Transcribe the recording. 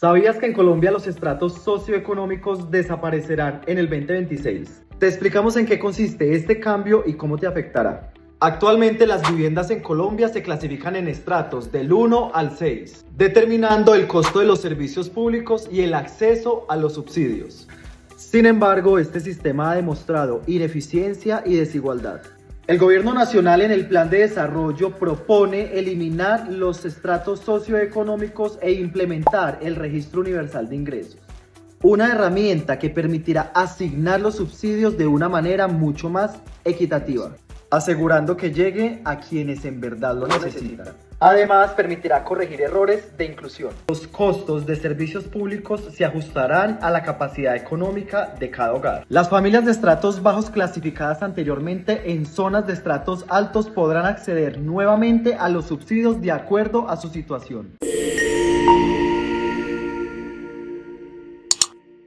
¿Sabías que en Colombia los estratos socioeconómicos desaparecerán en el 2026? Te explicamos en qué consiste este cambio y cómo te afectará. Actualmente las viviendas en Colombia se clasifican en estratos del 1 al 6, determinando el costo de los servicios públicos y el acceso a los subsidios. Sin embargo, este sistema ha demostrado ineficiencia y desigualdad. El Gobierno Nacional en el Plan de Desarrollo propone eliminar los estratos socioeconómicos e implementar el Registro Universal de Ingresos, una herramienta que permitirá asignar los subsidios de una manera mucho más equitativa, asegurando que llegue a quienes en verdad lo necesitan. Además, permitirá corregir errores de inclusión. Los costos de servicios públicos se ajustarán a la capacidad económica de cada hogar. Las familias de estratos bajos clasificadas anteriormente en zonas de estratos altos podrán acceder nuevamente a los subsidios de acuerdo a su situación.